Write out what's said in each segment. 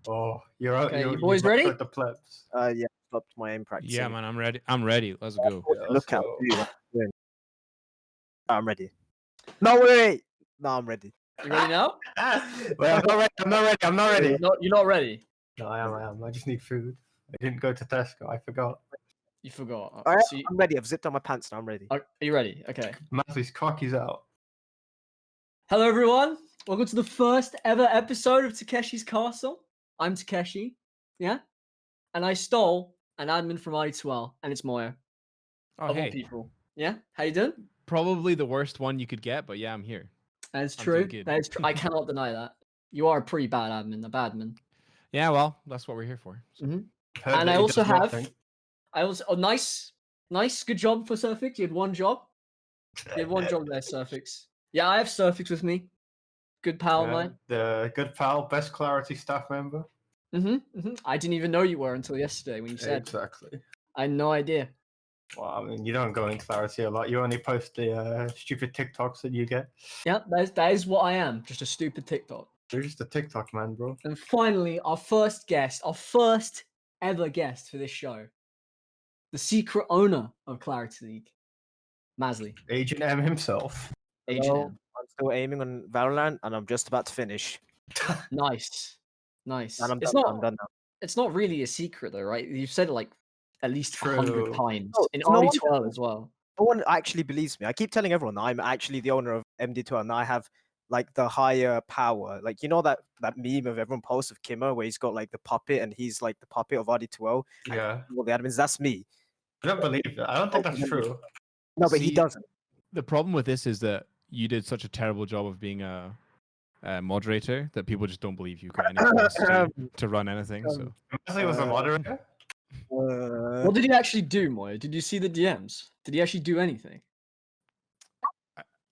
Oh, Okay, you you boys ready? the plebs. Yeah, stopped my aim practice. Yeah, man, I'm ready. I'm ready. Let's go. Yeah, let's Look out, go. dude. I'm ready. No, wait. No, I'm ready. You ready now? Wait, I'm not ready. I'm not ready. I'm not ready. You're not ready. No, I am. I just need food. I didn't go to Tesco. I forgot. You forgot. All right, So I'm ready. I've zipped on my pants now. I'm ready. are you ready? Okay. Maslyy's cocky's out. Hello, everyone. Welcome to the first ever episode of Takeshi's Castle. I'm Takeshi. Yeah? And I stole an admin from I2L, and it's Moya. Oh, Of all hey. people. Yeah? How you doing? Probably the worst one you could get, but yeah, I'm here. That's I'm true. doing good. That is true. I cannot deny that. You are a pretty bad admin, a badman. Yeah, well, that's what we're here for. So. Mm-hmm. Heard And that I he also does have. nothing. Nice, good job for Surfix. You had one job. You had one job there, Surfix. Yeah, I have Surfix with me. Good pal of mine. The good pal, best Clarity staff member. I didn't even know you were until yesterday when you said. Exactly. I had no idea. Well, I mean, you don't go in Clarity a lot. You only post the stupid TikToks that you get. Yeah, that is what I am. Just a stupid TikTok. You're just a TikTok man, bro. And finally, our first ever guest for this show, the secret owner of Clarity League, Maslyyy. Agent M himself. Agent Hello, M. I'm still aiming on Valorant, and I'm just about to finish. Nice. And I'm It's done, not. I'm done now. It's not really a secret though, right? You've said it like at least 100 True. times No, in no one- RD12 as well. No one actually believes me. I keep telling everyone that I'm actually the owner of MD12, and I have like the higher power. Like, you know that meme of everyone posts of Kimmer where he's got like the puppet and he's like the puppet of RD12. Yeah. All the admins, that's me. I don't believe that. I don't think that's true. No, but he See, doesn't. The problem with this is that you did such a terrible job of being a moderator that people just don't believe you got any chance to run anything. So Maslyyy was a moderator. What did he actually do, Moya? Did you see the DMs? Did he actually do anything?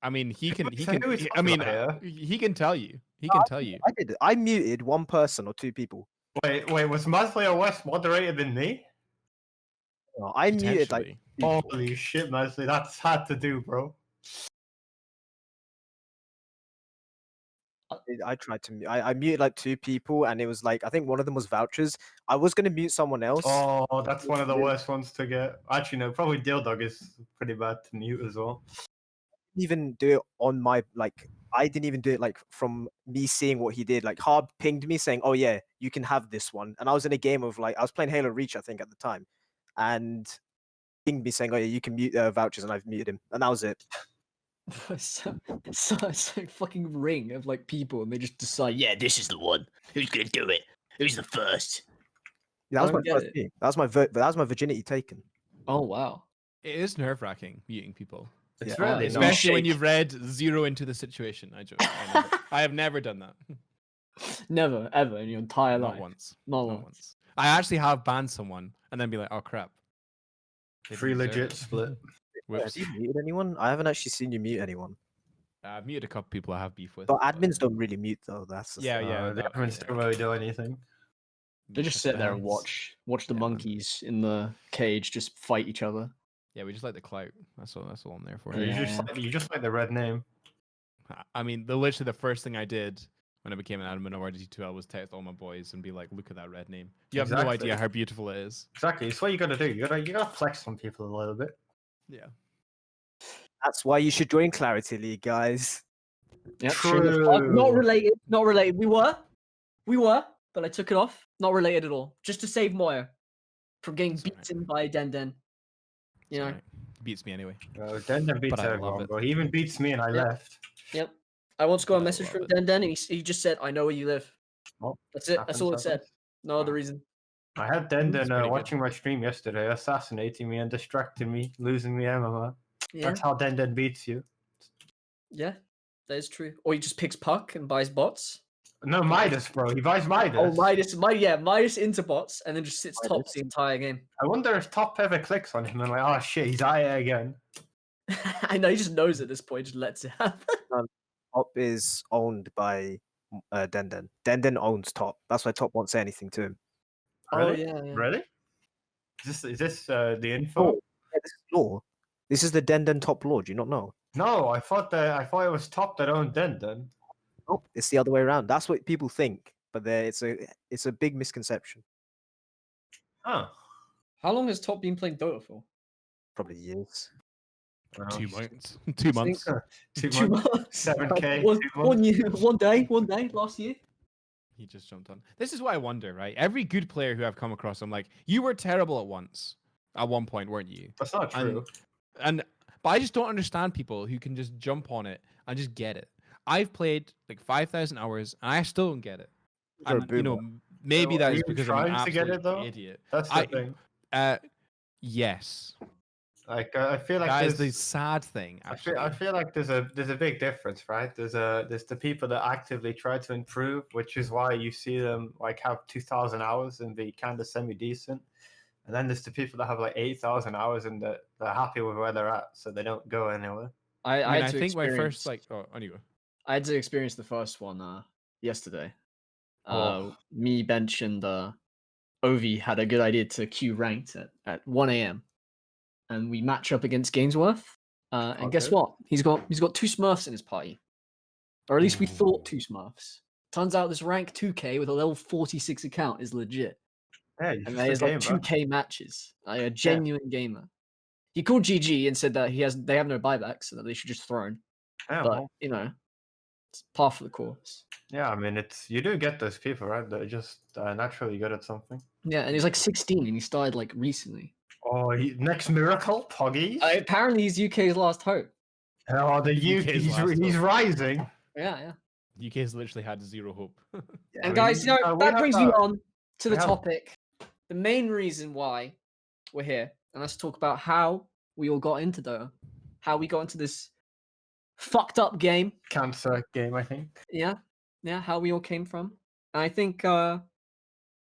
I mean, he can. So who is I mean, moderator? he can tell you. He can tell you. I did. I muted one person or two people. Wait, was Maslyyy a worse moderator than me? No, I muted like Potentially. Holy shit, Maslyyy, that's hard to do, bro. I tried to mute. I muted like two people, and it was like I think one of them was vouchers. I was gonna mute someone else. Oh, that's one of the worst ones to get. Actually, no, probably Dildog is pretty bad to mute as well. Didn't even do it on my like. I didn't even do it like from me seeing what he did. Like Harb pinged me saying, "Oh yeah, you can have this one," and I was in a game of like I was playing Halo Reach, I think at the time, and pinged me saying, "Oh yeah, you can mute vouchers," and I've muted him, and that was it. It's like fucking ring of like people, and they just decide, yeah, this is the one. Who's gonna do it? Who's the first? Yeah, that was don't my get first it. game. That was my virginity taken. Oh wow. It is nerve wracking muting people, It's Yeah. really It's not. especially when shake. you've read zero into the situation. I have never done that. Never, ever in your entire Not life. once. Not Not once. once. I actually have banned someone and then be like, oh crap. They Free didn't deserve legit it." split. Whoops. Have you muted anyone? I haven't actually seen you mute anyone. I've muted a couple people I have beef with. But admins don't really mute though. That's the Yeah, thing. yeah. The that- admins yeah. don't really do anything. They just sit there and depends. watch the Yeah. monkeys in the cage just fight each other. Yeah, we just like the clout. That's all I'm there for. You Yeah. just like the red name. I mean, literally the first thing I did when I became an admin of RDT2L was text all my boys and be like, look at that red name. You have no Exactly. idea how beautiful it is. Exactly. It's what you gotta do. You gotta flex on people a little bit. Yeah. That's why you should join Clarity League, guys. Yep, sure as fuck. Not True. related. Not related. We were, but I took it off. Not related at all. Just to save Moya from getting That's alright. beaten by Den. You know. Alright. Beats me anyway. Den beats But I love everyone, it. bro. He even beats me and I left. Yep. I once got a But I message love from it. Den, and he just said, "I know where you live." Oh, That's it. That's all it said. happens. No other Wow. reason. I had That's Den pretty good. watching my stream yesterday, assassinating me and distracting me, losing me MMR. Yeah. That's how Den beats you. Yeah. That is true. Or he just picks puck and buys bots. No, Midas, bro. He buys Midas. Oh, Midas into bots, and then just sits tops the entire game. I wonder if Top ever clicks on him and like, oh shit, he's IA again. I know he just knows at this point, just lets it happen. Top is owned by Den. Den owns Top. That's why Top won't say anything to him. Really? Oh yeah. Really? Is this the info? Oh, yeah, this is law. This is the Den Top law. Do you not know? No, I thought it was Top that owned Den. Nope, it's the other way around. That's what people think. but it's a big misconception. Huh. How long has Top been playing Dota for? Probably years. Well, 2 months. 2 months. 2 2 months. months. 7K. One, 2 one months. year, one day last year. He just jumped on. This is what I wonder, right? Every good player who I've come across, I'm like, you were terrible at one point, weren't you? That's not true. But I just don't understand people who can just jump on it and just get it. I've played like 5,000 hours and I still don't get it. You're a And, you know, boomer. maybe Are that you is because I'm an trying to get absolute it, though? idiot. That's the thing. Yes. Like I feel like That is there's the sad thing, actually. I feel like there's a big difference, right? There's the people that actively try to improve, which is why you see them like have 2,000 hours and be kind of semi decent, and then there's the people that have like 8,000 hours and they're happy with where they're at, so they don't go anywhere. I I had to think my experience. first, anyway. I had to experience the first one yesterday. Oh. Me, Bench, and Ovi had a good idea to queue ranked at 1 a.m. and we match up against Gainsworth. And guess Okay. what? He's got 2 Smurfs in his party, or at least we thought 2 Smurfs. Turns out this rank 2K with a level 46 account is legit, Yeah, you're and just a there's like gamer. 2K matches. Like a genuine gamer. He called GG and said that they have no buybacks, so that they should just throw. Yeah, But well, you know, it's par for the course. yeah, I mean, you do get those people, right? That are just naturally good at something. Yeah, and he's like 16 and he started like recently. Oh, next miracle, Poggies. Apparently, he's UK's last hope. Oh, the UK's he's last hope. rising. Yeah. UK's literally had zero hope. Yeah, And I guys, mean, we that have brings me that- on to the we have- topic. The main reason why we're here, and let's talk about how we all got into Dota, how we got into this fucked up game. Cancer game, I think. Yeah, how we all came from. And I think I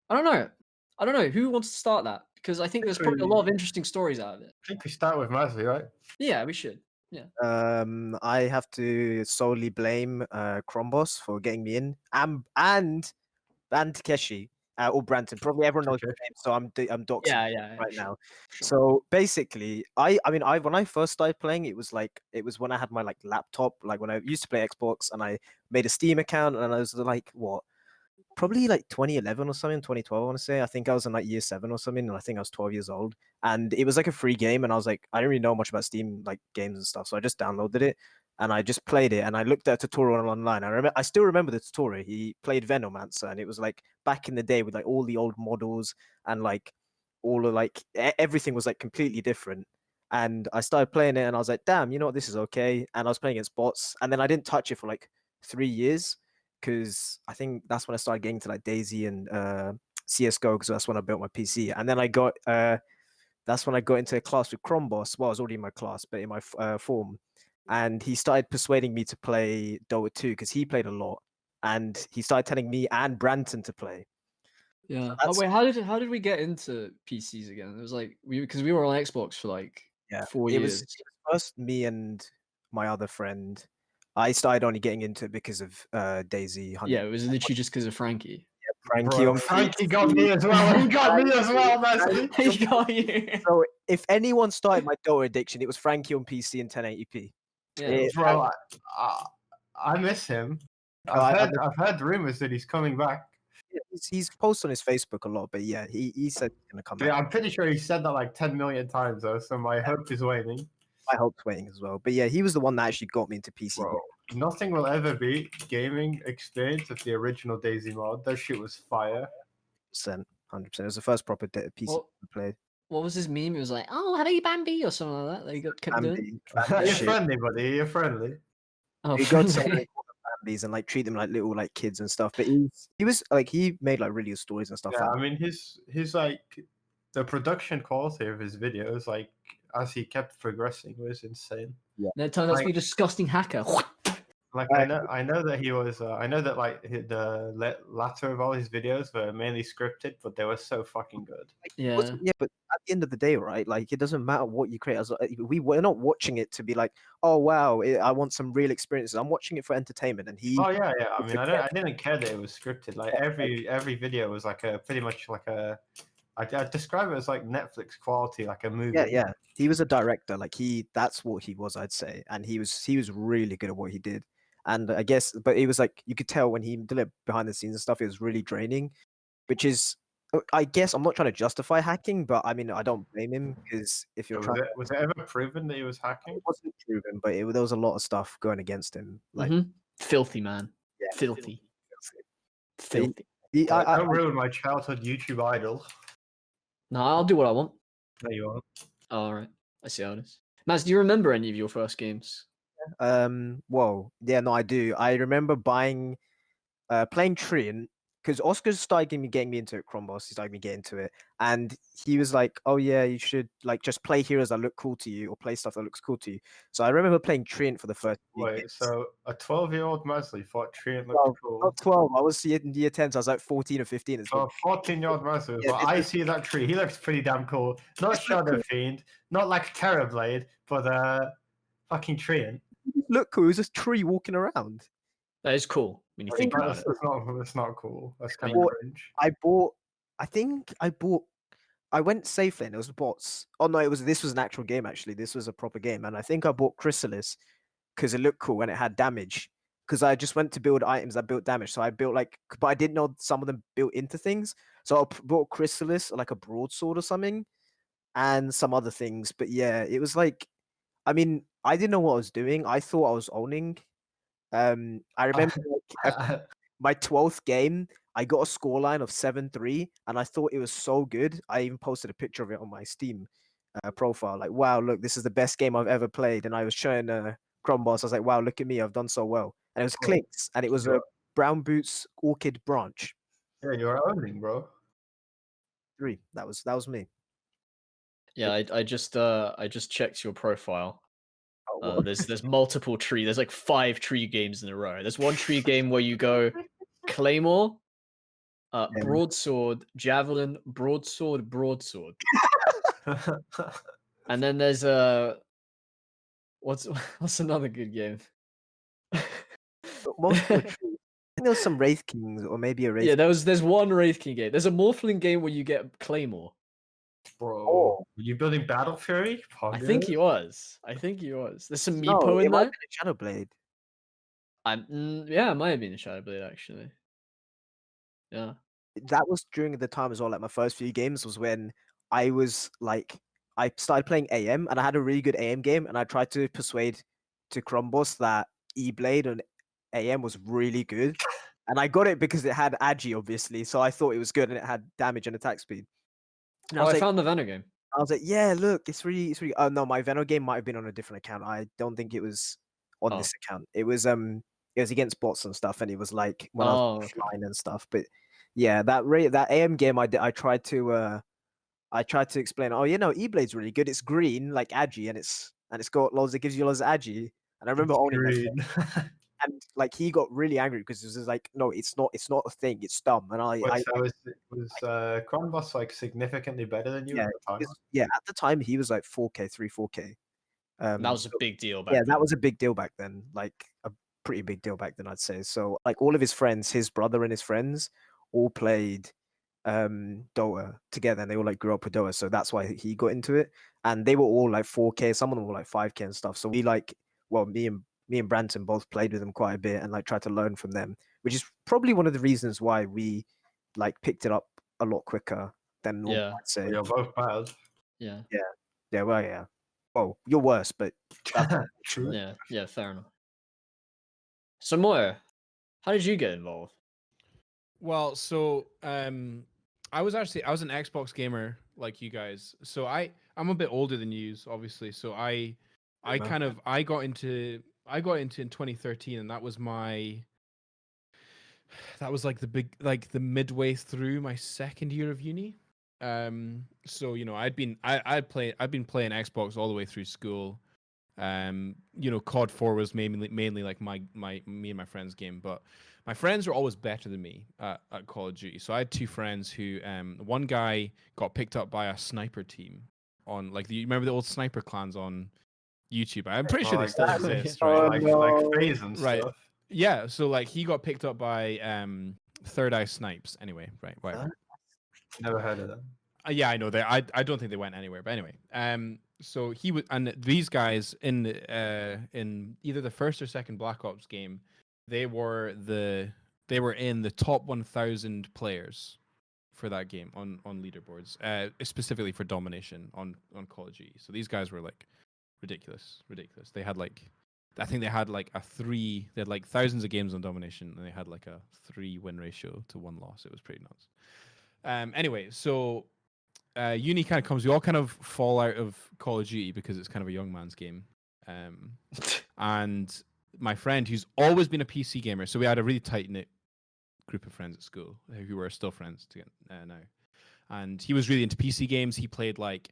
don't know who wants to start that, because I think there's probably a lot of interesting stories out of it. I think we start with Maslyyy, right? Yeah, we should. I have to solely blame Cromboss for getting me in, and Takeshi or Branton. Probably everyone knows his Takeshi. name, so I'm doxing Yeah. right now. So basically, I mean, when I first started playing, it was when I had my like laptop, like when I used to play Xbox, and I made a Steam account, and I was like, what? Probably like 2011 or something, 2012, I want to say. I think I was in like year 7 or something, and I think I was 12 years old. And it was like a free game, and I was like, I didn't really know much about Steam like games and stuff, so I just downloaded it and I just played it. And I looked at a tutorial online. I still remember the tutorial. He played Venomancer, and it was like back in the day with like all the old models and like all of like everything was like completely different. And I started playing it, and I was like, damn, you know what, this is okay. And I was playing against bots, and then I didn't touch it for like 3 years. Because I think that's when I started getting to like Daisy and CSGO, because that's when I built my PC. And then that's when I got into a class with Cromboss. Well, I was already in my class, but in my form. And he started persuading me to play Dota 2 because he played a lot. And he started telling me and Branton to play. Yeah. that's- Wait, how did we get into PCs again? It was like because we were on Xbox for like 4 it years. was first me and my other friend. I started only getting into it because of Daisy. Yeah, it was literally just because of Frankie. Frankie. Bro, Frankie got me as well. He got me as well, Maslyyy. He got you. So if anyone started my Dota addiction, it was Frankie on PC in 1080p. Yeah. Bro, I miss him. I've heard rumors that he's coming back. He's posted on his Facebook a lot, but yeah, he said he's gonna come back. Yeah, I'm pretty sure he said that like 10 million times though, so my hope is waning. My hope's waiting as well. But yeah, he was the one that actually got me into PC. Bro, nothing will ever beat gaming experience of the original Daisy mod. That shit was fire. 100%. It was the first proper PC Well, I played. What was his meme? It was like, "Oh, hello, Bambi," or something like that. That he kept doing. Bambi You're shit. friendly, buddy. You're friendly. Oh, He got so friendly. many Bambis and like treat them like little like kids and stuff. But he was like he made like really good stories and stuff. Yeah, like I mean his like the production quality of his videos, like as he kept progressing, was insane. And it turned out to be a disgusting hacker. Like I know that he was. I know that like the latter of all his videos were mainly scripted, but they were so fucking good. Yeah. But at the end of the day, right? Like it doesn't matter what you create. We're not watching it to be like, oh wow, I want some real experiences. I'm watching it for entertainment. And he. Oh yeah. I mean, a I didn't care that it was scripted. Like every video was like pretty much like a. I'd describe it as like Netflix quality, like a movie. Yeah. He was a director. Like that's what he was, I'd say. And he was really good at what he did. And I guess, but it was like you could tell when he did it behind the scenes and stuff, it was really draining, which is, I guess, I'm not trying to justify hacking, but I mean, I don't blame him because if you're trying, Was it ever proven that he was hacking? it wasn't proven, but there was a lot of stuff going against him. Like, Filthy, man. yeah, Filthy. He- Filthy. Don't ruin my childhood YouTube idol. No, I'll do what I want. There you are. Oh, all right. I see how it is. Maz, do you remember any of your first games? Whoa, yeah, no, I do. I remember buying, playing Trian because Oscar started getting me into it. Cromboss, he started me getting into it, and he was like, "Oh yeah, you should like just play heroes that look cool to you, or play stuff that looks cool to you." So I remember playing Trian for the first. Wait, so a 12-year-old Maslyyy thought Treant Well, looked cool. not 12. I was in year 10, so I was like 14 or 15. It's So a 14-year-old Maslyyy was Yeah, like, I see that tree. He looks pretty damn cool. Not Shadow Fiend, not like Terrorblade, but fucking Treant. look cool. It was just a tree walking around. That is cool when you think about it. It's not cool. That's kind Well, of cringe. I went safe lane. It was bots. Oh no, this was an actual game actually. This was a proper game, and I think I bought Chrysalis because it looked cool and it had damage. Because I just went to build items that built damage, so I built but I didn't know some of them built into things. So I bought Chrysalis, like a broadsword or something, and some other things. But yeah, it was like, I mean, I didn't know what I was doing. I thought I was owning. I remember my 12th game, I got a scoreline of 7-3, and I thought it was so good. I even posted a picture of it on my Steam profile. Like, wow, look, this is the best game I've ever played. And I was showing Cromboss. I was like, wow, look at me, I've done so well. And it was clicks, and it was a Brown Boots Orchid Branch. Yeah, you're owning, bro. 3. That was me. Yeah, I just checked your profile. Oh, There's multiple tree. There's like 5 tree games in a row. There's one tree game where you go Claymore, broadsword, javelin, broadsword, broadsword, and then there's what's another good game? multiple trees. I think there was some Wraith Kings, or maybe a Wraith. Yeah, there's one Wraith King game. There's a Morphling game where you get Claymore. Bro, Oh. were you building Battle Fury? I think he was. There's some No, Meepo it in might there. have been a Shadowblade. Yeah, it might have been a Shadowblade actually. Yeah. That was during the time as well. Like my first few games was when I was like, I started playing AM, and I had a really good AM game, and I tried to persuade to Cromboss that E-Blade and AM was really good, and I got it because it had Agi, obviously. So I thought it was good, and it had damage and attack speed. And I was like, found the Venom game. I was like, yeah, look, it's really. Oh no, my Venom game might have been on a different account. I don't think it was on this account. It was against bots and stuff, and it was like when I was offline and stuff. But yeah, that AM game I tried to explain. Oh, E-Blade's really good. It's green like Agi, and it's got loads. It gives you loads of Agi. And I remember owning that game. And like he got really angry because it was like, no, it's not a thing. It's dumb. And was Cromboss like significantly better than you at the time? Yeah, at the time he was like 4K, 4K. That was a big deal back then. Yeah, that was a big deal back then. Like a pretty big deal back then, I'd say. So like all of his friends, his brother and his friends, all played Dota together, and they all like grew up with Dota. So that's why he got into it. And they were all like 4K. Some of them were like 5K and stuff. So me and Branton both played with them quite a bit and like tried to learn from them, which is probably one of the reasons why we like picked it up a lot quicker than normal, I'd say. You're both bad. Yeah. Well, yeah. Oh, you're worse, but true. Yeah, fair enough. So Moya, how did you get involved? Well, so I was an Xbox gamer like you guys. So I'm a bit older than you, obviously. So I got into in 2013, and that was like the midway through my second year of uni. So I've been playing Xbox all the way through school. COD 4 was mainly like me and my friends' game, but my friends were always better than me at Call of Duty. So I had 2 friends who one guy got picked up by a sniper team on you remember the old sniper clans on YouTube? I'm pretty sure they still exist, right? Like phase and right. stuff. Yeah, so like he got picked up by Third Eye Snipes. Anyway, right, whatever. Never heard of them. Yeah, I know they. I don't think they went anywhere. But anyway, so he was, and these guys in either the first or second Black Ops game, they were in the top 1,000 players for that game on leaderboards, specifically for domination on Call of Duty. So these guys were like ridiculous. They had like, I think they had like they had like thousands of games on domination, and they had like a 3 win ratio to 1 loss. It was pretty nuts. Anyway, so uni kind of comes. We all kind of fall out of Call of Duty because it's kind of a young man's game. And my friend, who's always been a PC gamer, so we had a really tight knit group of friends at school who were still friends now. And he was really into PC games. He played like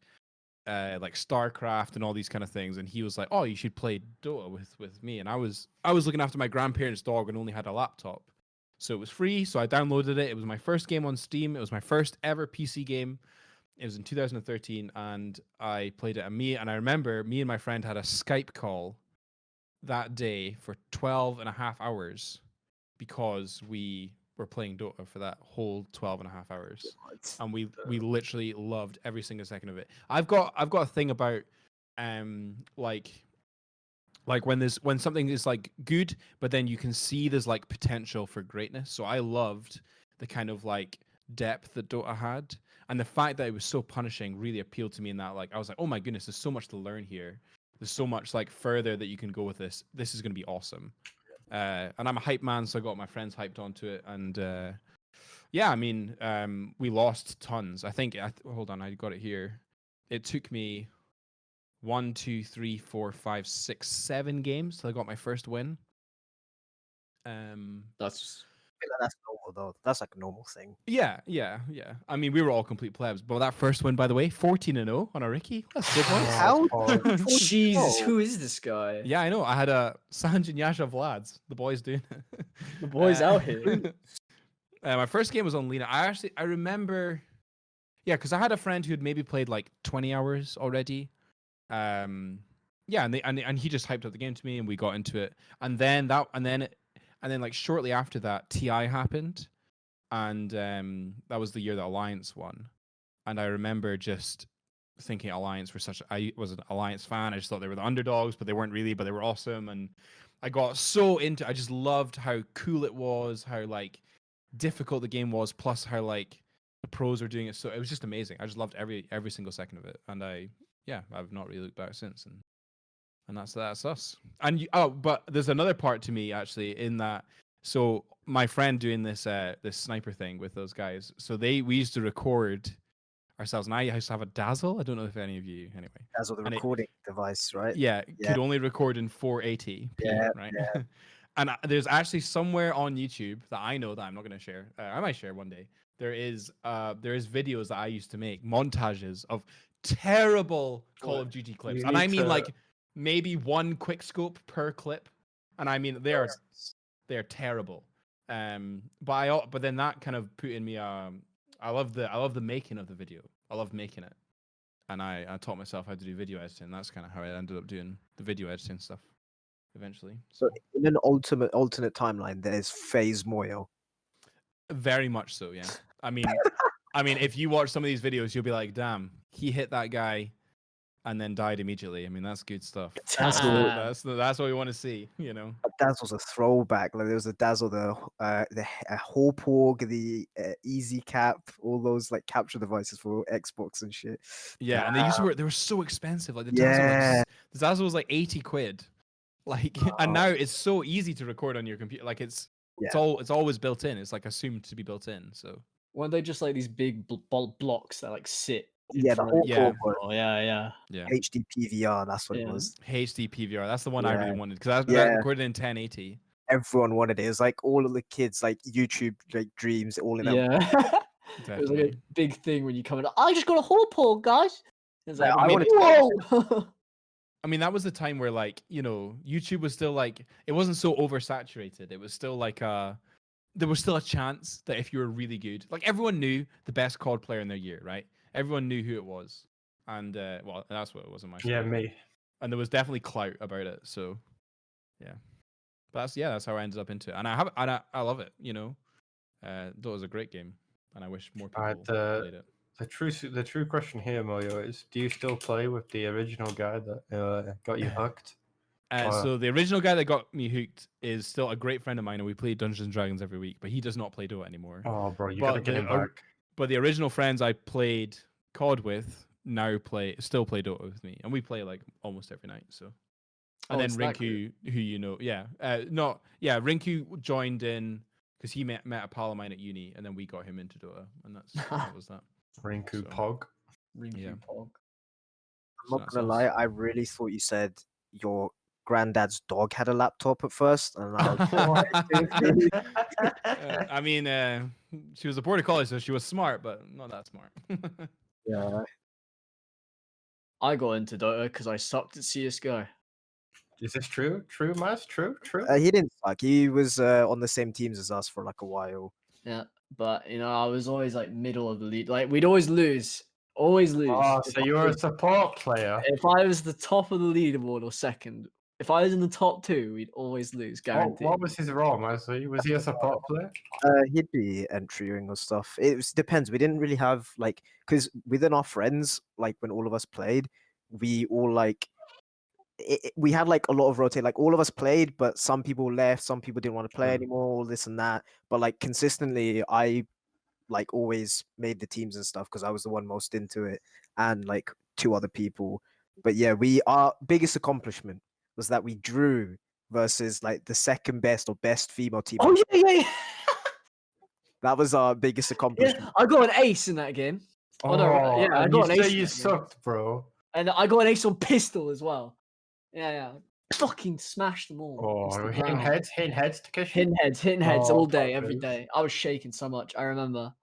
StarCraft and all these kind of things. And he was like, "Oh, you should play Dota with me." And I was looking after my grandparents' dog and only had a laptop, so it was free. So I downloaded it. It was my first game on Steam. It was my first ever PC game. It was in 2013, and I played it. And I remember me and my friend had a Skype call that day for 12 and a half hours because we were playing Dota for that whole 12 and a half hours. And we literally loved every single second of it. I've got a thing about like when something is like good, but then you can see there's like potential for greatness. So I loved the kind of like depth that Dota had, and the fact that it was so punishing really appealed to me in that, like, I was like, oh my goodness, there's so much to learn here. There's so much like further that you can go with this. This is going to be awesome. And I'm a hype man, so I got my friends hyped onto it. And yeah, I mean, we lost tons. I think, hold on, I got it here. It took me 1, 2, 3, 4, 5, 6, 7 games till I got my first win. That's That's normal though. That's like a normal thing. Yeah. I mean, we were all complete plebs, but that first win, by the way, 14-0 on a Ricky. That's good, boys. How? Jesus, Oh. who is this guy? Yeah, I know. I had a Sanj and Yashav lads. The boys doing it. The boys out here. My first game was on Lena. I remember, yeah, because I had a friend who had maybe played like 20 hours already. Yeah, and he just hyped up the game to me, and we got into it. And then like shortly after that, TI happened, and that was the year that Alliance won. And I remember just thinking Alliance I was an Alliance fan. I just thought they were the underdogs, but they weren't really, but they were awesome. And I got so into, I just loved how cool it was, how like difficult the game was, plus how like the pros were doing it. So it was just amazing. I just loved every single second of it. And I've not really looked back since. And that's us. And but there's another part to me actually in that. So my friend doing this sniper thing with those guys. So we used to record ourselves, and I used to have a Dazzle. I don't know if any of you, anyway. Dazzle, the recording device, right? Yeah, could only record in 480p, right? Yeah. And there's actually somewhere on YouTube that I know that I'm not going to share. I might share one day. There is videos that I used to make, montages of terrible Call of Duty clips, and I mean like maybe one quick scope per clip, and I mean they're terrible. But then that kind of put in me. I love the making of the video. I love making it, and I taught myself how to do video editing. That's kind of how I ended up doing the video editing stuff eventually. So in an alternate timeline, there's FaZe Moyo. Very much so, yeah. I mean, if you watch some of these videos, you'll be like, "Damn, he hit that guy, and then died immediately." I mean, that's good stuff. That's what we want to see, you know. Dazzle's a throwback. Like there was a Dazzle, the Hawporg, the Easy Cap, all those like capture devices for Xbox and shit. Yeah, and they were so expensive. Like the Dazzle was like 80 quid. Like, and now it's so easy to record on your computer. Like it's always built in. It's like assumed to be built in. So weren't they just like these big blocks that like sit? Yeah, the Hawporg. Oh, yeah. HD PVR, that's what it was. HD PVR, that's the one I really wanted because I recorded in 1080. Everyone wanted it. It was like all of the kids, like YouTube, like dreams, all in that. Yeah. It was like a big thing when you come in. I just got a Hawporg, guys. It's like, whoa. I mean, that was the time where, like, you know, YouTube was still like, it wasn't so oversaturated. It was still like there was still a chance that if you were really good, like everyone knew the best COD player in their year, right? Everyone knew who it was, and well, that's what it was in my story. Yeah, me. And there was definitely clout about it. So, yeah, but that's how I ended up into it, and I love it. You know, Dota is a great game, and I wish more people played it. The true question here, Moyo, is: do you still play with the original guy that got you hooked? So the original guy that got me hooked is still a great friend of mine, and we play Dungeons and Dragons every week. But he does not play Dota anymore. Oh, bro, you gotta get him back. But the original friends I played COD with now still play Dota with me, and we play like almost every night. So, and then Rinku, who you know, Rinku joined in because he met a pal of mine at uni, and then we got him into Dota, and that was that. Rinku Pog. Rinku Pog. I'm not gonna lie, I really thought you said your granddad's dog had a laptop at first, and I was I mean, she was a border collie, so she was smart, but not that smart. Yeah. I got into Dota because I sucked at CSGO. Is this true? True, Maz? True? He didn't suck. He was on the same teams as us for like a while. Yeah, but I was always like middle of the league. Like we'd always lose. Always lose. Oh, so you're a support player. If I was the top of the leaderboard or second, if I was in the top 2, we'd always lose, guaranteed. What was his role, Maslyyy? Was he a support player? He'd be entering or stuff. Depends. We didn't really have like, because within our friends, like when all of us played, we all like we had like a lot of rotate. Like all of us played, but some people left, some people didn't want to play anymore, all this and that. But like consistently, I like always made the teams and stuff because I was the one most into it, and like 2 other people. But yeah, our biggest accomplishment was that we drew versus like the second best or best female team. Oh yeah. That was our biggest accomplishment. Yeah, I got an ace in that game. Oh, no, yeah, I got an ace. You sucked, bro. And I got an ace on pistol as well. Yeah. Fucking smashed them all. Oh, hitting heads, Takeshi? Hitting heads all day, every day. I was shaking so much. I remember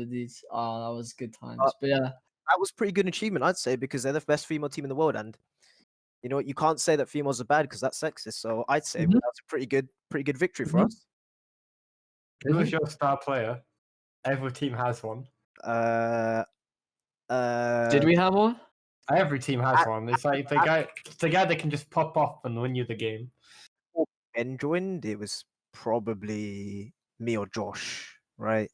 these. Oh, that was good times. But yeah. That was pretty good achievement, I'd say, because they're the best female team in the world. And you know, you can't say that females are bad because that's sexist. So I'd say that's a pretty good victory for us. Who was your star player? Every team has one. Did we have one? Every team has one. It's like the guy that can just pop off and win you the game. Ben joined, it was probably me or Josh, right?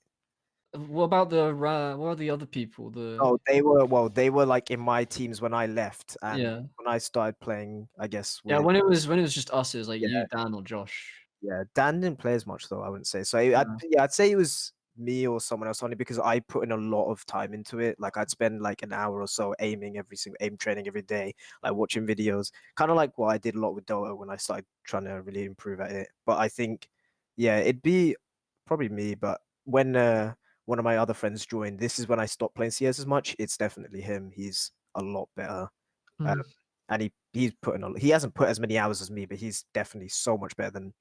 What about what are the other people? They were like in my teams when I left, and when I started playing, I guess. When it was just us, it was like you, Dan, or Josh. Yeah, Dan didn't play as much though. I wouldn't say so. I'd say it was me or someone else, only because I put in a lot of time into it. Like I'd spend like an hour or so aim training every day, like watching videos, kind of like what I did a lot with Dota when I started trying to really improve at it. But I think, it'd be probably me. But when one of my other friends joined, this is when I stopped playing CS as much. It's definitely him. He's a lot better, and he hasn't put as many hours as me, but he's definitely so much better than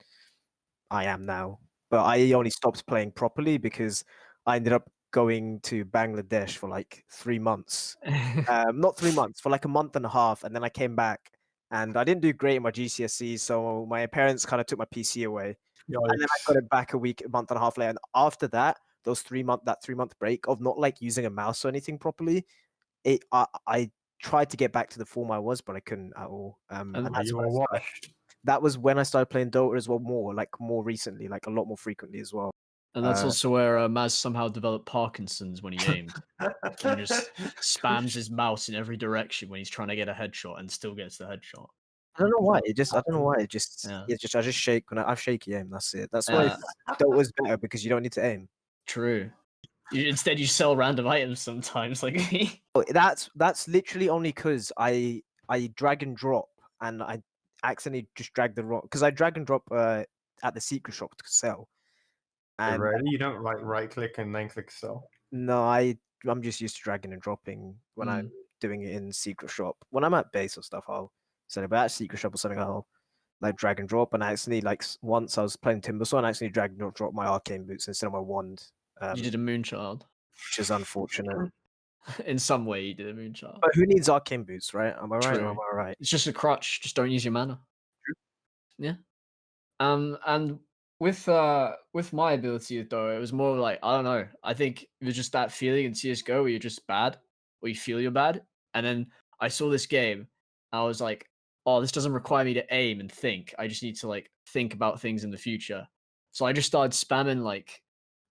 I am now. But I only stopped playing properly because I ended up going to Bangladesh for like 3 months. Not 3 months, for like a month and a half. And then I came back and I didn't do great in my GCSEs. So my parents kind of took my PC away. Yikes. And then I got it back a month and a half later. And after that, that 3-month break of not like using a mouse or anything properly, I tried to get back to the form I was, but I couldn't at all. And that's you were washed. That was when I started playing Dota as well, more recently, like a lot more frequently as well. And that's also where Maz somehow developed Parkinson's when he aimed. He just spams his mouse in every direction when he's trying to get a headshot and still gets the headshot. I don't know why. I just shake when I have shaky aim. That's it. That's why Dota's better, because you don't need to aim. True. Instead, you sell random items sometimes, like me. That's literally only because I drag and drop, and I accidentally just drag the wrong, because I drag and drop at the secret shop to sell. And really, you don't like right click and then click sell? No, I'm just used to dragging and dropping when I'm doing it in secret shop. When I'm at base or stuff, I'll sell it. But at secret shop or something, I'll like drag and drop. And I accidentally, like once I was playing Timbersaw, and I accidentally dragged and dropped my arcane boots instead of my wand. You did a moonchild, which is unfortunate. In some way, you did a moonchild. But who needs arcane boots, right? Am I right? Or am I right? It's just a crutch. Just don't use your mana. True. Yeah. And with my ability though, it was more like, I don't know. I think it was just that feeling in CSGO where you're just bad, or you feel you're bad. And then I saw this game, and I was like, oh, this doesn't require me to aim and think. I just need to like think about things in the future. So I just started spamming like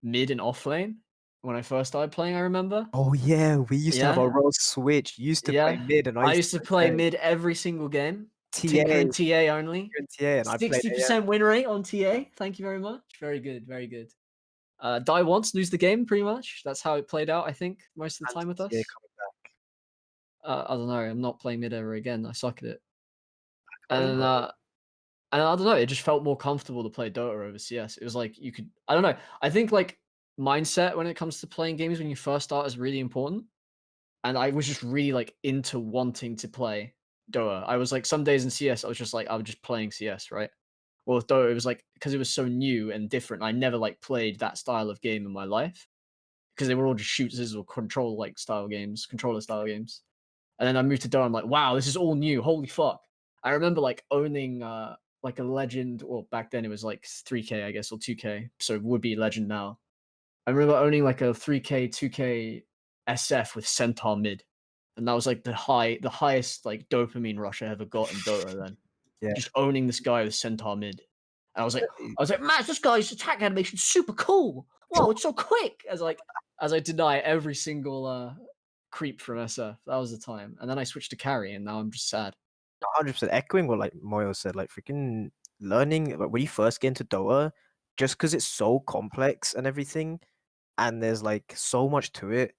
mid and off lane when I first started playing, I remember. Oh yeah, we used to have a role switch. You used to play mid, and I used to play mid every single game. Tinker and TA, TA only. and I played 60% win rate on TA. Thank you very much. Very good. Very good. Die once, lose the game, pretty much. That's how it played out, I think, most of the time with us. TA coming back. I don't know. I'm not playing mid ever again. I suck at it. Oh, And bro. and I don't know. It just felt more comfortable to play Dota over CS. It was like you could. I don't know. I think like mindset when it comes to playing games when you first start is really important. And I was just really like into wanting to play Dota. I was like some days in CS, I was just playing CS, right? Well, with Dota, it was like because it was so new and different. I never like played that style of game in my life because they were all just shooters or controller style games. And then I moved to Dota. I'm like, wow, this is all new. Holy fuck! I remember like owning like a legend. Well, back then it was like 3K, I guess, or 2K, so it would be legend now. I remember owning like a 3K, 2K SF with Centaur mid, and that was like the highest like dopamine rush I ever got in Dota. Then, Yeah. just owning this guy with Centaur mid, and I was like, man, this guy's attack animation super cool. Whoa, it's so quick. As I deny every single creep from SF. That was the time, and then I switched to carry, and now I'm just sad. 100% echoing what like Moyo said, like freaking learning like when you first get into Dota, just because it's so complex and everything, and there's like so much to it,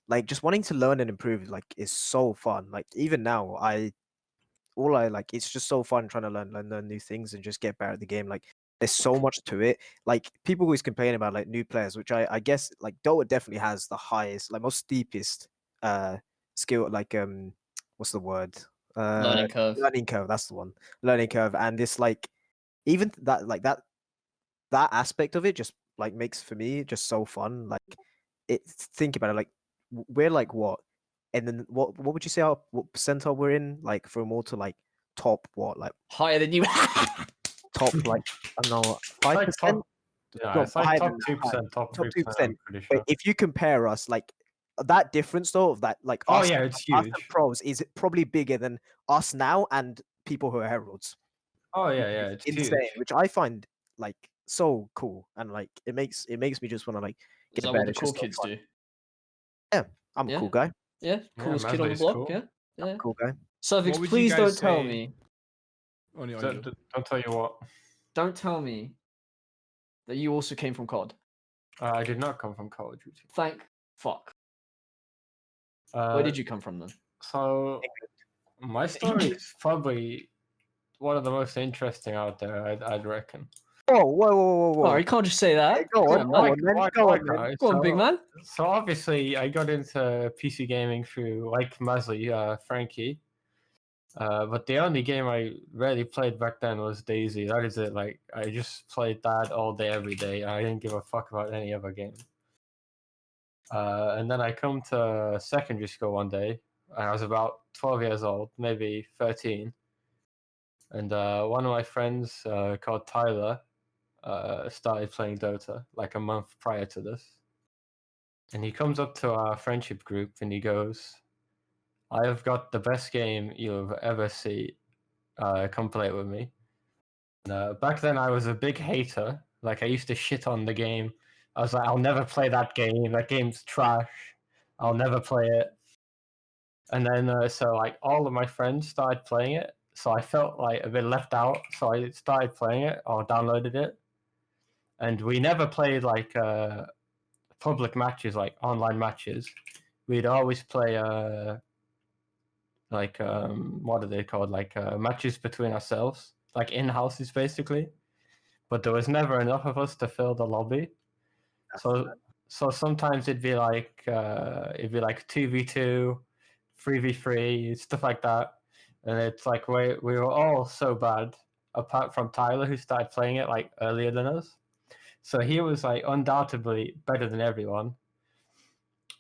like just wanting to learn and improve like is so fun. Like even now, it's just so fun trying to learn new things and just get better at the game. Like there's so much to it. Like people always complain about like new players, which I guess like Dota definitely has the highest, like most steepest skill, like what's the word? Learning curve. Learning curve, that's the one. Learning curve. And this like even that aspect of it just like makes for me just so fun. Like think about it, like we're like what? And then what would you say what percentile we're in? Like from all to like top what? Like Higher than you. top like I don't know, It's like 5%? top, yeah, No, it's like higher top than that, 2%, top top 3%. I'm 2%. pretty But sure. if you compare us, like that difference though of that, like Oh us, yeah, it's us huge. and pros is probably bigger than us now and people who are heralds. Oh yeah, Which yeah, is it's insane, huge. which I find like so cool, and like it makes me just want to like Is get that better. what the It's cool just so kids fun. do? Yeah, I'm a Yeah. cool guy. Yeah, Yeah, coolest kid on the Masly's block. cool. Yeah, yeah. Cool guy. Suffix, would you please guys don't tell say- me. Oh, no, Don't, you. don't tell you what. Don't tell me that you also came from COD. I did not come from Call of Duty. Thank fuck. Uh, Where did you come from then? So my story is probably one of the most interesting out there. I'd reckon. Whoa. Oh, you can't just say that. Go Come on, on, go man. on, man. Why Go on, can't man. I? Go on, big man. So obviously, I got into PC gaming through like Maslyyy, Frankie. But the only game I really played back then was Daisy. That is it. Like I just played that all day, every day. I didn't give a fuck about any other game. And then I come to secondary school one day, and I was about 12 years old, maybe 13. And one of my friends called Tyler started playing Dota like a month prior to this. And he comes up to our friendship group and he goes, I have got the best game you'll ever see. Come play it with me. And, back then I was a big hater. Like I used to shit on the game. I was like, I'll never play that game. That game's trash. I'll never play it. And then so like all of my friends started playing it. So I felt like a bit left out. So I started playing it or downloaded it. And we never played like public matches, like online matches. We'd always play like what are they called? Like matches between ourselves, like in houses basically. But there was never enough of us to fill the lobby. So sometimes it'd be like 2v2, 3v3, stuff like that. And it's like we were all so bad, apart from Tyler who started playing it like earlier than us. So he was like undoubtedly better than everyone.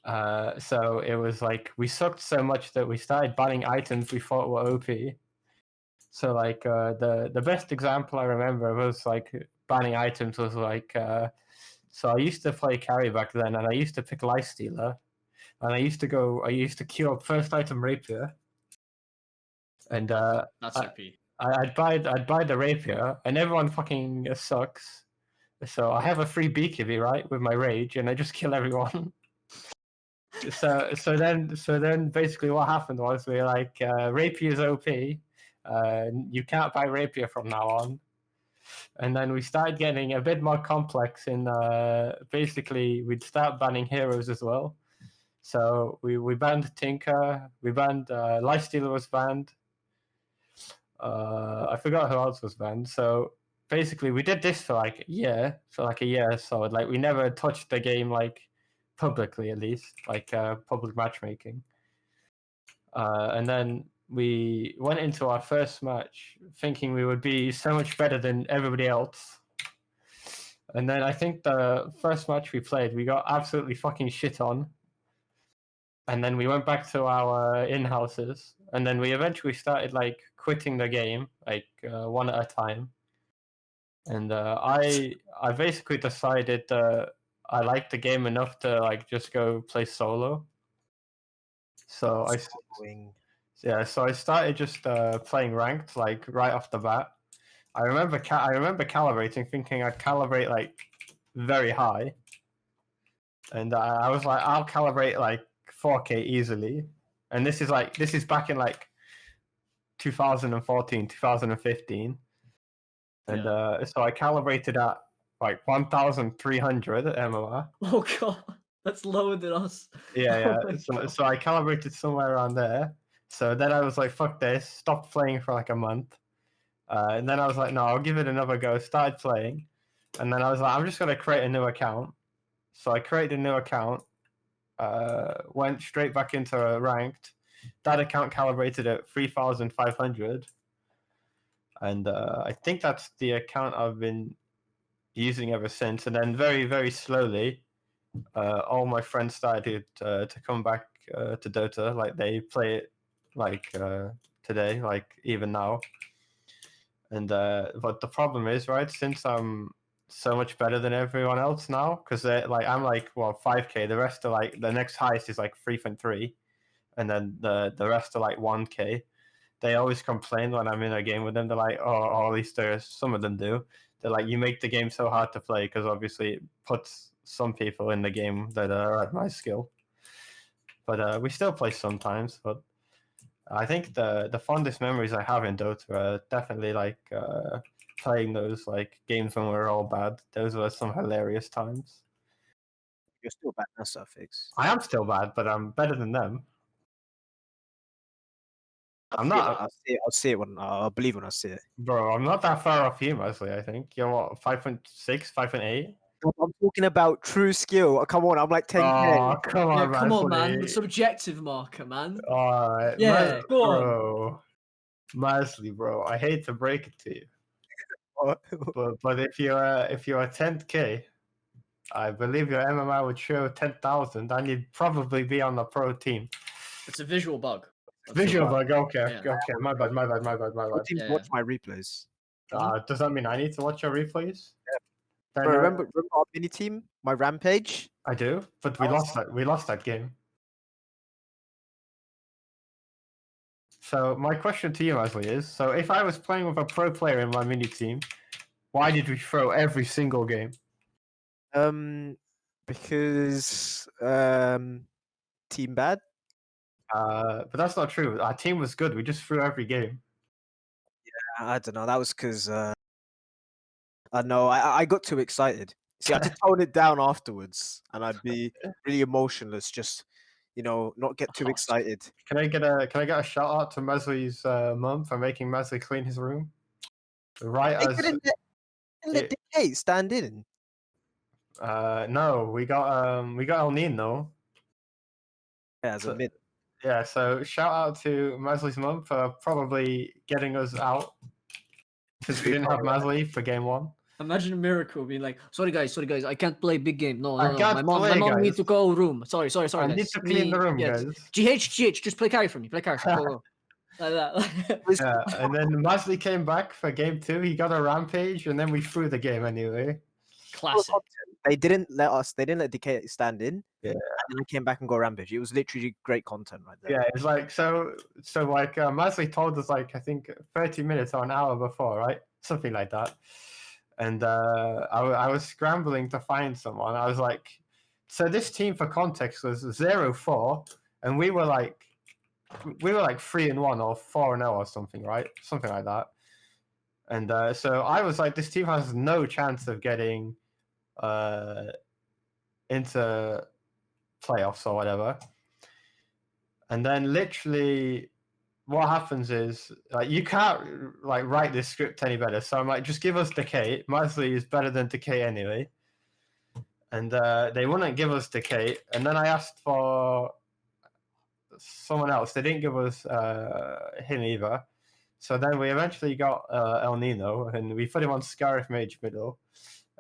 So it was like we sucked so much that we started banning items we thought were OP. So like the best example I remember was like banning items was like so I used to play carry back then, and I used to pick Lifestealer, and I used to queue up first item Rapier, and That's OP. I'd buy the Rapier, and everyone fucking sucks. So I have a free BKB, right, with my rage, and I just kill everyone. So then basically what happened was we like Rapier's OP, You can't buy rapier from now on. And then we started getting a bit more complex in basically we'd start banning heroes as well. So we banned Tinker, we banned Lifestealer was banned. I forgot who else was banned. So basically we did this for like a year, solid. Like we never touched the game like publicly, at least, like public matchmaking. And then we went into our first match thinking we would be so much better than everybody else. And then I think the first match we played, we got absolutely fucking shit on. And then we went back to our in-houses. And then we eventually started like quitting the game, like one at a time. And I basically decided that I liked the game enough to like just go play solo. So so I started just playing ranked like right off the bat. I remember calibrating, thinking I'd calibrate like very high, and I was like, I'll calibrate like 4K easily. And this is back in like 2014, 2015, and so I calibrated at like 1,300 MOR. Oh god, that's lower than us. Yeah. Oh So I calibrated somewhere around there. So then I was like, fuck this, stopped playing for like a month. And then I was like, no, I'll give it another go. Started playing. And then I was like, I'm just going to create a new account. So I created a new account, went straight back into a ranked. That account calibrated at 3,500. And I think that's the account I've been using ever since. And then very, very slowly, all my friends started to come back to Dota. Like they play it like today, like even now. And but the problem is, right, since I'm so much better than everyone else now, because like I'm like 5K, the rest are like the next highest is like 3.3, and then the rest are like 1K. They always complain when I'm in a game with them. They're like, or at least some of them do. They're like, you make the game so hard to play because obviously it puts some people in the game that are at my skill. But we still play sometimes. But I think the fondest memories I have in Dota are definitely like playing those like games when we were all bad. Those were some hilarious times. You're still bad now, Suffix. I am still bad, but I'm better than them. I'm not. I'll see it when I'll believe when I see it. Bro, I'm not that far off you, Maslyyy, I think. You're what, 5.6, 5.8? I'm talking about true skill. Come on, I'm like 10K. Oh, come on, yeah, come on, man. Maslyyy. Subjective marker, man. Alright. Yeah, go on. Bro. Maslyyy, bro. I hate to break it to you. But if you're 10K, I believe your MMR would show 10,000 and you'd probably be on the pro team. It's a visual bug. Visual bug, okay. Yeah. Okay, my bad. Watch my replays. Does that mean I need to watch your replays? Yeah. Bro, remember our mini team? My rampage? I do, but we lost that game. So my question to you, Maslyyy, is: so if I was playing with a pro player in my mini team, why did we throw every single game? Because team bad. But that's not true. Our team was good. We just threw every game. Yeah, I don't know. That was because I know I got too excited. See, I had to tone it down afterwards, and I'd be really emotionless. Just not get too excited. Can I get a shout out to Maslyyy's mum for making Maslyyy clean his room? Right as didn't let Decay stand in. no, we got El Nino. Yeah, as a mid. Yeah, so shout out to Maslyy's mum for probably getting us out since we didn't have Maslyyy for game 1. Imagine a miracle being like, sorry guys, I can't play big game. No. can't My play, mom needs guys. to go room. Sorry, I guys. need to clean the room, yes. guys. GH, just play carry for me. Play carry. Go. Like that. Yeah, and then Maslyyy came back for game 2. He got a rampage, and then we threw the game anyway. Classic. They didn't let Decay stand in. Yeah. And then I came back and got rampage. It was literally great content right there. Yeah, it's like so like Maslyyy told us like I think 30 minutes or an hour before, right? Something like that. And I was scrambling to find someone. I was like, so this team for context was 0-4, and we were like we were like 3-1 or 4-0 or something, right? Something like that. And so I was like, this team has no chance of getting into playoffs or whatever. And then literally what happens is like you can't like write this script any better. So I'm like, just give us Decay. Maslyyy is better than Decay anyway. And they wouldn't give us Decay. And then I asked for someone else. They didn't give us him either. So then we eventually got El Nino, and we put him on Scarif Mage middle.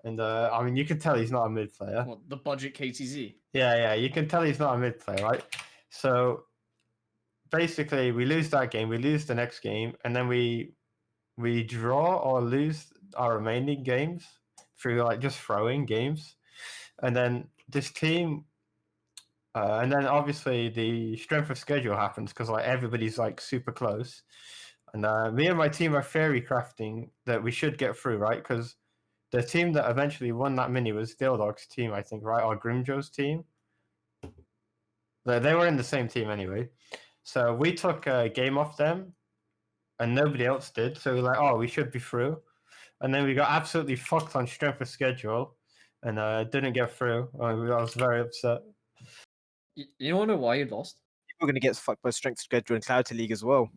And I mean, you can tell he's not a mid player. What, the budget KTZ? Yeah, you can tell he's not a mid player, right? So basically, we lose that game, we lose the next game, and then we draw or lose our remaining games through like just throwing games. And then this team, and then obviously the strength of schedule happens because like everybody's like super close. And me and my team are theory crafting that we should get through, right? Because the team that eventually won that mini was Dildog's team, I think, right? Or Grimjo's team. They were in the same team anyway. So we took a game off them, and nobody else did. So we were like, oh, we should be through. And then we got absolutely fucked on strength of schedule, and didn't get through. I was very upset. You don't know why you lost? People are gonna get fucked by strength schedule in Clarity League as well.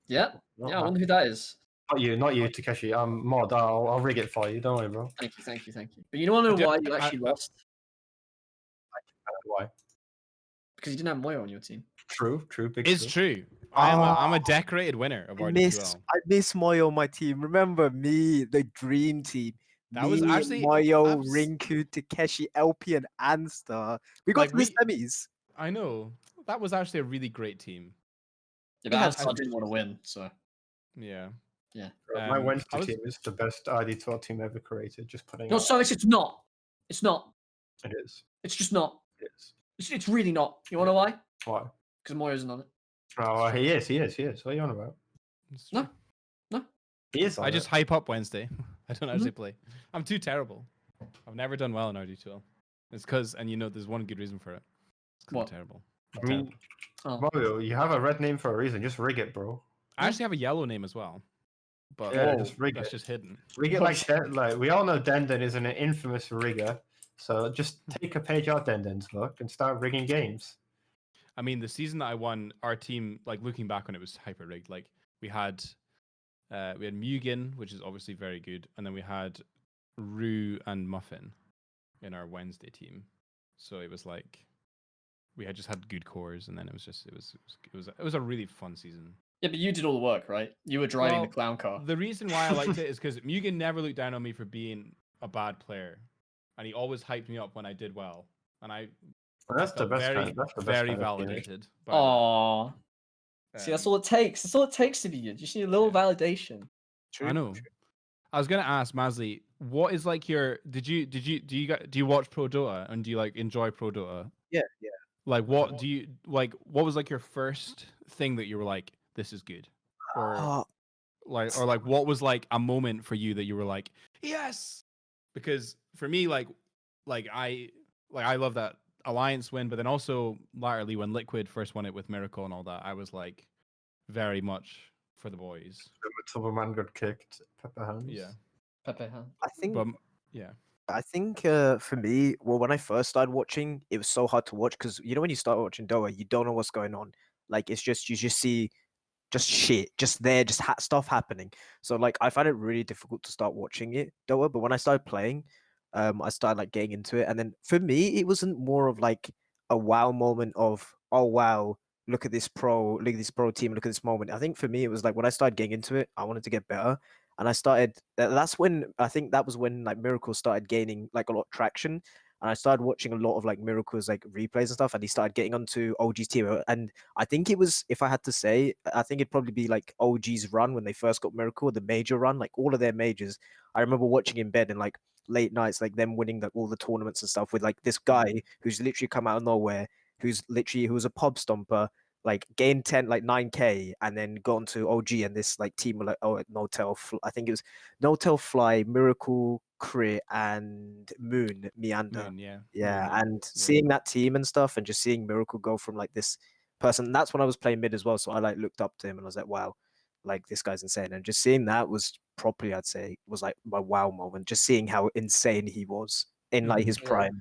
Yeah. Yeah, I wonder who that is. Not you, Takeshi. I'm Mod. I'll rig it for you. Don't worry, bro. Thank you. But you don't want to know why you actually lost? Why? Because you didn't have Moyo on your team. True. Big It's true. true. I'm a decorated winner of I RD2L. miss Moyo on my team. Remember me, the dream team. That was actually Moyo, Rinku, Takeshi, LP, and Anstar. We got Like, to the semis. I know. That was actually a really great team. Yeah, Yeah, but I didn't want to win, so. Yeah. My Wednesday team is the best RD12 team ever created. Just putting. No, Silas, it's not. It's not. It is. It's just not. It is. It's really not. You want to know why? Why? Because Moyo isn't on it. Oh, he is. What are you on about? It's No. true. He is. I just hype up Wednesday. I don't actually play. I'm too terrible. I've never done well in RD2L. It's because, and there's one good reason for it. It's 'cause What? I'm terrible. I mean, Mario, you have a red name for a reason. Just rig it, bro. I actually have a yellow name as well. But Yeah, just rig that's it. just hidden. Rig it like we all know Denden is an infamous rigger. So just take a page out Denden's book and start rigging games. I mean, the season that I won, our team, like looking back on it, was hyper rigged. Like we had Mugen, which is obviously very good, and then we had Rue and Muffin in our Wednesday team. So it was like we had just had good cores, and then it was a really fun season. Yeah, but you did all the work, right? You were driving Well, the clown car. The reason why I liked it is because Mugen never looked down on me for being a bad player, and he always hyped me up when I did well, and I. Well, that's the felt best. Very, That's the best very kind of feeling. validated. by that. Aww. See, that's all it takes. That's all it takes to be good. You just need a little validation. I know. I was gonna ask Maslyyy, what is like your? Do you watch Pro Dota and do you like enjoy Pro Dota? Yeah. Like, what do you like? What was like your first thing that you were like, this is good, or what was like a moment for you that you were like, yes? Because for me, like I love that Alliance win, but then also latterly when Liquid first won it with Miracle and all that, I was like very much for the boys. When Silverman got kicked, Pepper Hands. Yeah. Pepe, huh? I think. But yeah. I think for me, well, when I first started watching, it was so hard to watch because when you start watching Dota, you don't know what's going on. Like it's just you just see just shit, just stuff happening. So like I find it really difficult to start watching it Dota. But when I started playing, I started like getting into it, and then for me, it wasn't more of like a wow moment of oh wow, look at this pro team, look at this moment. I think for me, it was like when I started getting into it, I wanted to get better. And I started. That's when I think that was when like Miracle started gaining like a lot of traction, and I started watching a lot of like Miracle's like replays and stuff. And he started getting onto OG's team, and I think it was, if I had to say, I think it'd probably be like OG's run when they first got Miracle, the major run, like all of their majors. I remember watching in bed and like late nights, like them winning like all the tournaments and stuff with like this guy who's literally come out of nowhere, who was a pub stomper. Like gained 9K and then gone to OG and this like team were like Notel, I think it was Notel, Fly, Miracle, Crit, and Meander. Moon, yeah. Yeah, Moon, and seeing that team and stuff, and just seeing Miracle go from like this person. And that's when I was playing mid as well. So I like looked up to him and I was like, wow, like this guy's insane. And just seeing that was probably, I'd say, was like my wow moment. Just seeing how insane he was in like his Yeah. prime.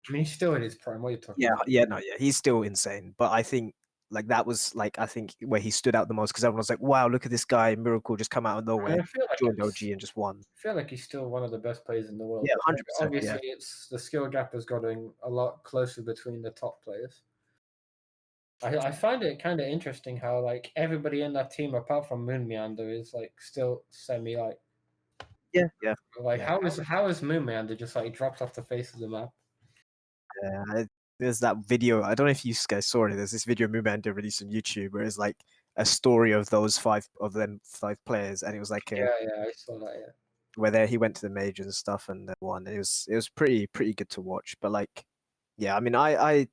I mean, he's still in his prime. What are you talking about? Yeah, he's still insane. But I think like that was like I think where he stood out the most because everyone was like, wow, look at this guy, Miracle just come out of And nowhere, I feel like joined it's- OG and just won. I feel like he's still one of the best players in the world. Yeah, but, like, 100%, obviously, it's the skill gap has gotten a lot closer between the top players. I find it kind of interesting how like everybody in that team apart from Moon Meander is like still semi like Yeah. like Yeah. how is Moon Meander just like dropped off the face of the map? There's that video. I don't know if you guys saw it. There's this video Moomanda released on YouTube where it's like a story of those five players, and it was like Yeah, I saw that. Yeah. where he went to the majors and stuff and they won. It was pretty good to watch. But like, yeah, I mean, I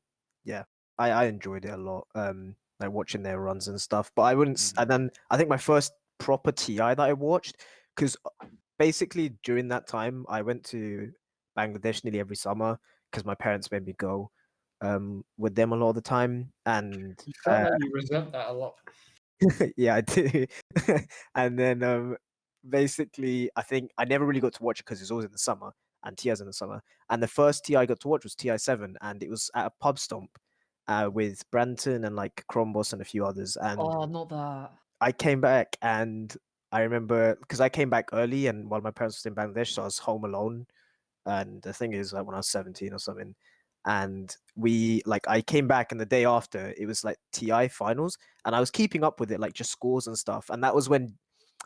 enjoyed it a lot. Like watching their runs and stuff. But I wouldn't. And then I think my first proper TI that I watched because basically during that time I went to Bangladesh nearly every summer because my parents made me go with them a lot of the time. And You felt like you resent that a lot. yeah, I do. And then basically, I think I never really got to watch it because it's always in the summer and TI's in the summer. And the first TI I got to watch was TI7, and it was at a pub stomp with Branton and like Cromboss and a few others. And Oh, not that. I came back and I remember because I came back early and while my parents were in Bangladesh, so I was home alone. And the thing is, like when I was 17 or something, and I came back and the day after it was like TI finals, and I was keeping up with it, like just scores and stuff. And that was when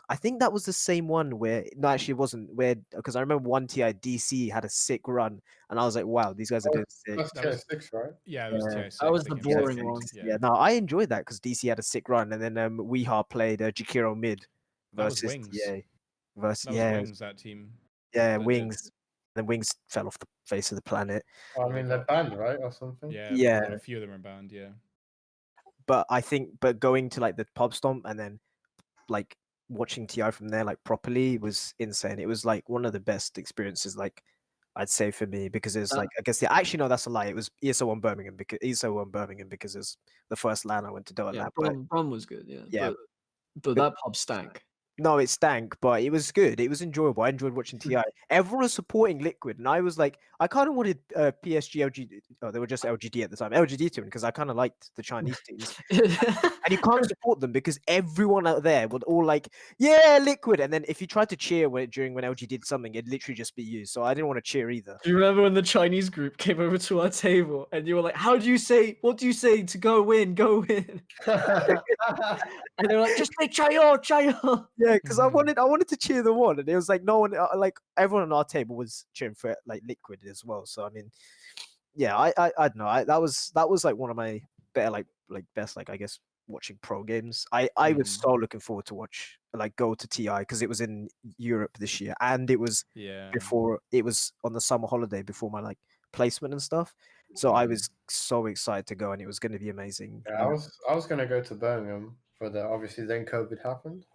I think that was the same one where no, actually it wasn't where because I remember one TI DC had a sick run, and I was like, wow, these guys are doing sick. That's That tier was- 6, right? Yeah, it was Yeah. TI6. That was they the came boring second, one. Yeah, no, I enjoyed that because DC had a sick run, and then Weehaw played Jakiro mid That was versus Wings. TA versus That was Wings, that team. yeah, that did- Wings. Then Wings fell off the face of the planet. I mean, they're banned, right, or something? Yeah, a few of them are banned, yeah. But I think, going to like the pub stomp and then like watching TI from there like properly was insane. It was like one of the best experiences, like I'd say for me, because it's like I guess actually no, that's a lie. It was ESO1 Birmingham because it's the first LAN I went to do at Yeah, that. But Brum was good. Yeah, yeah, but that pub stank. no, it stank, but it was good. It was enjoyable. I enjoyed watching TI. Everyone was supporting Liquid, and I was like, I kind of wanted PSG LGD. Oh, they were just LGD at the time. LGD to win because I kind of liked the Chinese teams. And you can't support them because everyone out there would all like, yeah, Liquid. And then if you tried to cheer when LG did something, it'd literally just be you. So I didn't want to cheer either. Do you remember when the Chinese group came over to our table and you were like, "What do you say to go win, go win?" And they were like, "Just say chayo, chayo." Yeah, because I wanted to cheer them on, and it was like no one, like everyone on our table was cheering for like Liquid as well. So I mean, yeah, I don't know. That was like one of my better like best like I guess watching pro games. I was so looking forward to go to TI because it was in Europe this year, and it was before it was on the summer holiday before my like placement and stuff. So I was so excited to go, and it was going to be amazing. Yeah, I was gonna go to Birmingham for obviously then COVID happened.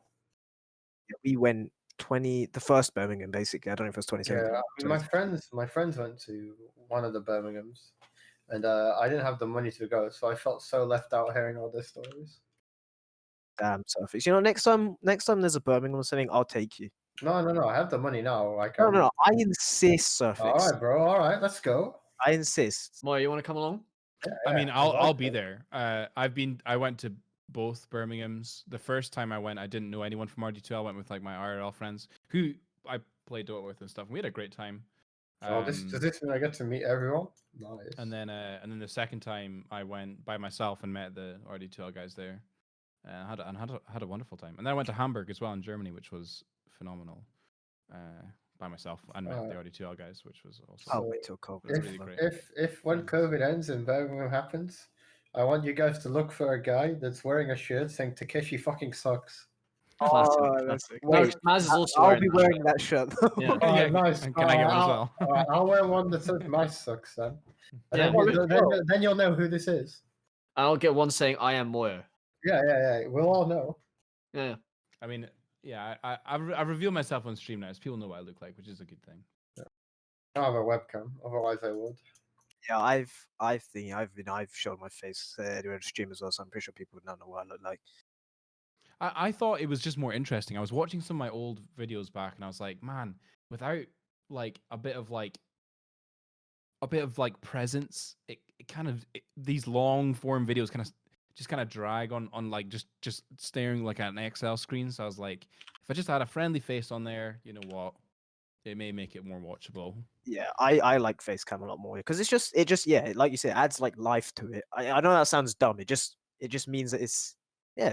We went the first Birmingham basically. I don't know if it was 2017. Yeah, I mean, my friends went to one of the Birminghams, and I didn't have the money to go, so I felt so left out hearing all their stories. Damn, Surface. You know, next time there's a Birmingham or something, I'll take you. No, I have the money now. Like, No. I insist, Surface. All right, bro. All right, let's go. I insist. Moy, you want to come along? Yeah, I mean, I'd like I'll be to. there. I went to both Birminghams. The first time I went, I didn't know anyone from RD2. I went with like my IRL friends who I played Dota with and stuff. And we had a great time. Does this mean I get to meet everyone? Nice. And then the second time I went by myself and met the RD2L guys there. Had a wonderful time. And then I went to Hamburg as well in Germany, which was phenomenal. By myself and met the RD2L guys, which was also I'll wait till COVID. was really great. If when COVID ends and Birmingham happens, I want you guys to look for a guy that's wearing a shirt saying Takeshi fucking sucks. Classic. Oh, classic. wait, No, Maz is also I'll wearing be that wearing shirt. that shirt. Yeah. Oh, Yeah, nice. and can I get one as well? I'll wear one that says "My sucks" then. And Yeah. then you'll know who this is. I'll get one saying "I am Moyo." Yeah. We'll all know. Yeah. I mean, yeah, I reveal myself on stream now, so people know what I look like, which is a good thing. I don't have a webcam, otherwise I would. Yeah, I've shown my face during the stream as well, so I'm pretty sure people would not know what I look like. I thought it was just more interesting. I was watching some of my old videos back, and I was like, man, without like a bit of like presence, it kind of these long form videos kind of drag on like just staring like at an Excel screen. So I was like, if I just had a friendly face on there, you know what, it may make it more watchable. Yeah, I like face cam a lot more because it just yeah, like you said, it adds like life to it. I know that sounds dumb. It just means that it's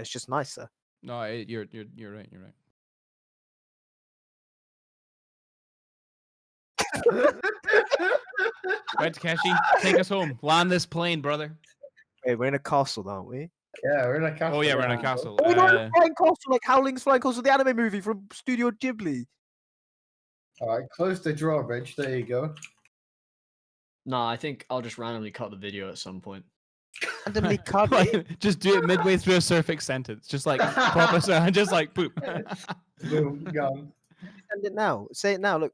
just nicer. No, you're right. You're right. Right, Takeshi, take us home. Land this plane, brother. Wait, we're in a castle, aren't we? Yeah, we're in a castle. Oh yeah, we're in a now. castle. Oh, we're not in a flying castle like Howling's Flying Castle, the anime movie from Studio Ghibli. All right, close the drawbridge. There you go. No, I think I'll just randomly cut the video at some point. Randomly cut it. Like, just do it midway through a surfix sentence, just like proper, just like poop. Boom, gone. Send it now. Say it now. Look.